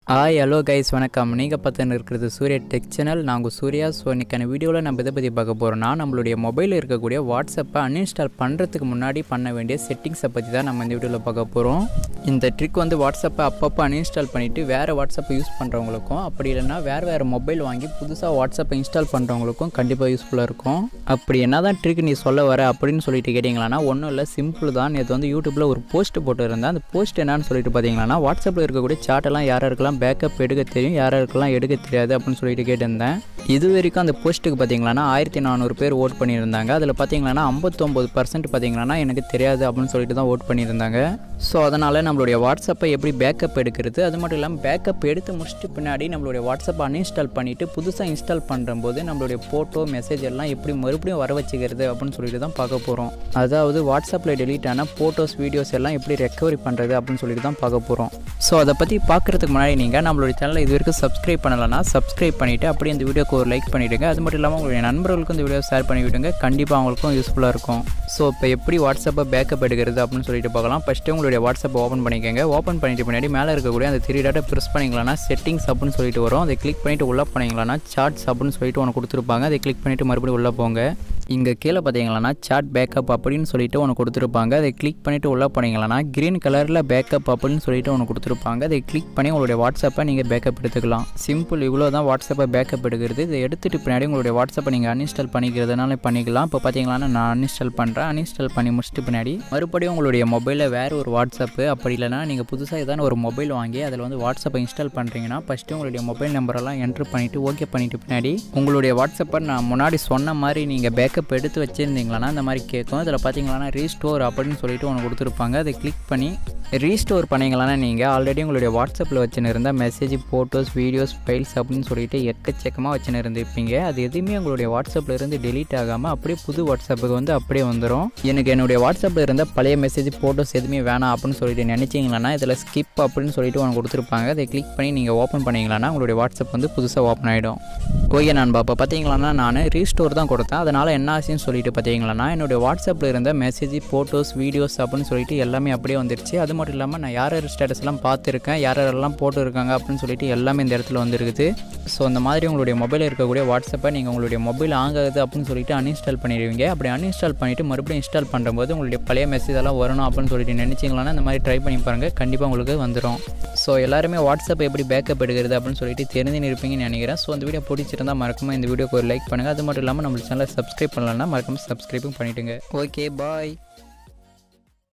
Hi hello guys வணக்கம். நீங்கள் பார்த்துன்னு இருக்கிறது சூர்யா டெக் சேனல். நாங்கள் சூர்யா. ஸோ இன்றைக்கான வீடியோவில் நம்ம இதை பற்றி பார்க்க போகிறோம்னா நம்மளுடைய மொபைலில் இருக்கக்கூடிய வாட்ஸ்அப்பை அன்இன்ஸ்டால் பண்ணுறதுக்கு முன்னாடி பண்ண வேண்டிய செட்டிங்ஸை பற்றி தான் நம்ம இந்த வீடியோவில் பார்க்க போகிறோம். இந்த ட்ரிக் வந்து வாட்ஸ்அப்பை அப்பப்போ அன்இன்ஸ்டால் பண்ணிவிட்டு வேறு வாட்ஸ்அப்பை யூஸ் பண்ணுறவங்களுக்கும், அப்படி இல்லைனா வேறு மொபைல் வாங்கி புதுசாக வாட்ஸ்அப்பை இன்ஸ்டால் பண்ணுறவங்களுக்கும் கண்டிப்பாக யூஸ்ஃபுல்லாக இருக்கும். அப்படி என்ன தான் ட்ரிக் நீ சொல்ல வர அப்படின்னு சொல்லிட்டு கேட்டிங்களான்னா ஒன்றும் இல்லை, சிம்பிள் தான். இது வந்து யூடியூப்பில் ஒரு போஸ்ட் போட்டுருந்தேன். அந்த போஸ்ட் என்னன்னு சொல்லிட்டு பார்த்தீங்கன்னா வாட்ஸ்அப்பில் இருக்கக்கூடிய சாட்டெல்லாம் யாரெல்லாம் பேக்கப் எடுக்க தெரியும், யாருக்கெல்லாம் எடுக்க தெரியாது அப்படின்னு சொல்லிட்டு கேட்டிருந்தேன். இது வரைக்கும் அந்த போஸ்ட்டுக்கு பார்த்தீங்கன்னா 1400 பேர் ஓட் பண்ணியிருந்தாங்க. அதில் பார்த்தீங்கன்னா 59% பார்த்தீங்கன்னா எனக்கு தெரியாது அப்படின்னு சொல்லிட்டு தான் ஓட் பண்ணியிருந்தாங்க. ஸோ அதனால் நம்மளுடைய வாட்ஸ்அப்பை எப்படி பேக்கப் எடுக்கிறது, அது மட்டும் இல்லாமல் பேக்கப் எடுத்து முடிச்சுட்டு பின்னாடி நம்மளுடைய வாட்ஸ்அப்பை அன்இன்ஸ்டால் பண்ணிவிட்டு புதுசாக இன்ஸ்டால் பண்ணும்போது நம்மளுடைய ஃபோட்டோ மெசேஜ் எல்லாம் எப்படி மறுபடியும் வர வச்சுக்கிறது அப்படின்னு சொல்லிட்டு தான் பார்க்க போகிறோம். அதாவது வாட்ஸ்அப்பில் டெலீட் ஆன ஃபோட்டோஸ் வீடியோஸ் எல்லாம் எப்படி ரெக்கவரி பண்ணுறது அப்படின்னு சொல்லிட்டு தான் பார்க்க போகிறோம். ஸோ அதை பற்றி பார்க்குறதுக்கு முன்னாடி நீங்கள் நம்மளுடைய சேனலை இது வரைக்கும் சப்ஸ்கிரைப் பண்ணலைன்னா சப்ஸ்கிரைப் பண்ணிவிட்டு அப்படியே இந்த வீடியோக்கு ஒரு லைக் பண்ணிவிடுங்க. அது மட்டும் இல்லாமல் உங்களுடைய நண்பர்களுக்கும் இந்த வீடியோ ஷேர் பண்ணி விடுங்க. கண்டிப்பாக அவங்களுக்கும் யூஸ்ஃபுல்லாக இருக்கும். ஸோ இப்போ எப்படி வாட்ஸ்அப்பை பேக்கப் எடுக்கிறது அப்படின்னு சொல்லிட்டு பார்க்கலாம். ஃபஸ்ட்டு உங்களுடைய வாட்ஸ்அப்பை ஓப்பன் பண்ணிக்கோங்க. ஓப்பன் பண்ணிட்டு பின்னாடி மேலே இருக்கக்கூடிய அந்த 3 டாட்டை ப்ரெஸ் பண்ணிங்களான்னா செட்டிங்ஸ் அப்படின்னு சொல்லிட்டு வரும். அதை கிளிக் பண்ணிவிட்டு உள்ளே போனீங்களான்னா சாட்ஸ் அப்படின்னு சொல்லிட்டு ஒன்று கொடுத்துருப்பாங்க. அதை கிளிக் பண்ணிவிட்டு மறுபடியும் உள்ளே போங்க. இங்கே கீழே பார்த்தீங்கன்னா சாட் பேக்கப் அப்படின்னு சொல்லிட்டு ஒன்று கொடுத்துருப்பாங்க. அதை கிளிக் பண்ணிவிட்டு உள்ளே போனீங்களான்னா க்ரீன் கலரில் பேக்கப் அப்படின்னு சொல்லிட்டு ஒன்று கொடுத்துருப்பாங்க. அதை கிளிக் பண்ணி உங்களுடைய வாட்ஸ்அப்பை நீங்கள் பேக்கப் எடுத்துக்கலாம். சிம்பிள், இவ்வளோ தான் வாட்ஸ்அப்பை பேக்கப் எடுக்கிறது. இதை எடுத்துகிட்டு பின்னாடி உங்களுடைய வாட்ஸ்அப்பை நீங்கள் அன்இன்ஸ்டால் பண்ணிக்கிறதுனால பண்ணிக்கலாம். இப்போ பார்த்தீங்கன்னா நான் அன்இன்ஸ்டால் பண்ணுறேன். அன்இன்ஸ்டால் பண்ணி முடிச்சுட்டு பின்னாடி மறுபடியும் உங்களுடைய மொபைலில் வேறு ஒரு வாட்ஸ்அப்பு, அப்படி இல்லைனா நீங்கள் புதுசாக ஏதாவது ஒரு மொபைல் வாங்கி அதில் வந்து வாட்ஸ்அப்பை இன்ஸ்டால் பண்ணுறீங்கன்னா ஃபஸ்ட்டு உங்களுடைய மொபைல் நம்பரெல்லாம் என்ட்ரு பண்ணிவிட்டு ஓகே பண்ணிவிட்டு பின்னாடி உங்களுடைய வாட்ஸ்அப்பை நான் முன்னாடி சொன்ன மாதிரி நீங்கள் பேக்கப் எடுத்து வச்சுருந்தீங்களா இந்த மாதிரி கேட்கும். இதில் பார்த்தீங்கன்னா ரீஸ்டோர் அப்படின்னு சொல்லிட்டு ஒன்று கொடுத்துருப்பாங்க. அதை கிளிக் பண்ணி ரீஸ்டோர் பண்ணிங்களான்னா நீங்கள் ஆல்ரெடி உங்களுடைய வாட்ஸ்அப்பில் வச்சுன்னு இருந்தால் மெசேஜ், ஃபோட்டோஸ், வீடியோஸ், ஃபைல்ஸ் அப்படின்னு சொல்லிட்டு எக்கச்சக்கமாக வச்சுன்னு இருந்திருப்பீங்க. அது எதுவுமே உங்களுடைய வாட்ஸ்அப்பில் இருந்து டெலீட் ஆகாமல் அப்படியே புது வாட்ஸ்அப்புக்கு வந்து அப்படியே வந்துடும். எனக்கு என்னுடைய வாட்ஸ்அப்பில் இருந்த பழைய மெசேஜ், ஃபோட்டோஸ் எதுவுமே வேணாம் அப்படின்னு சொல்லிட்டு நினச்சிங்கன்னா இதில் ஸ்கிப் அப்படின்னு சொல்லிட்டு ஒன்று கொடுத்துருப்பாங்க. அதை கிளிக் பண்ணி நீங்கள் ஓப்பன் பண்ணிங்களான்னா உங்களுடைய வாட்ஸ்அப் வந்து புதுசாக ஓப்பன் ஆகிடும். ஓகே நண்பா, இப்போ பார்த்தீங்களான்னா நான் ரீஸ்டோர் தான் கொடுத்தேன். அதனால் என்ன ஆச்சுன்னு சொல்லிட்டு பார்த்தீங்கன்னா என்னுடைய வாட்ஸ்அப்பில் இருந்த மெசேஜ், ஃபோட்டோஸ், வீடியோஸ் அப்படின்னு சொல்லிட்டு எல்லாமே அப்படியே வந்துருச்சு. அது மட்டும் இல்லாமல் நான் யார் ஸ்டேட்டஸ்லாம் பார்த்துருக்கேன், யாரெல்லாம் போட்டுருக்காங்க அப்படின்னு சொல்லிட்டு எல்லாமே இந்த இடத்துல வந்துருக்குது. ஸோ அந்த மாதிரி உங்களுடைய மொபைலில் இருக்கக்கூடிய வாட்ஸ்அப்பை நீங்கள் உங்களுடைய மொபைல் ஆகாது அப்படின்னு சொல்லிட்டு அன்இன்ஸ்டால் பண்ணிடுவீங்க. அப்படி அன்இன்ஸ்டால் பண்ணிவிட்டு மறுபடியும் இன்ஸ்டால் பண்ணும்போது உங்களுடைய பழைய மெசேஜ் எல்லாம் வரணும் அப்படின்னு சொல்லிட்டு நினச்சிங்களான்னா இந்த மாதிரி ட்ரை பண்ணி பாருங்கள், கண்டிப்பாக உங்களுக்கு வந்துடும். ஸோ எல்லாருமே வாட்ஸ்அப்பை எப்படி பேக்கப் எடுக்கிறது அப்படின்னு சொல்லிட்டு தெரிஞ்சுன்னு இருப்பீங்கன்னு நினைக்கிறேன். ஸோ அந்த வீடியோ பிடிச்சிருந்தால் மறக்காம இந்த வீடியோக்கு ஒரு லைக் பண்ணுங்கள். அது மட்டும் இல்லாமல் நம்ம சேனலை சப்ஸ்கிரைப் பண்ணலன்னா மறக்காம சப்ஸ்கிரைபும் பண்ணிவிடுங்க. ஓகே, பாய்.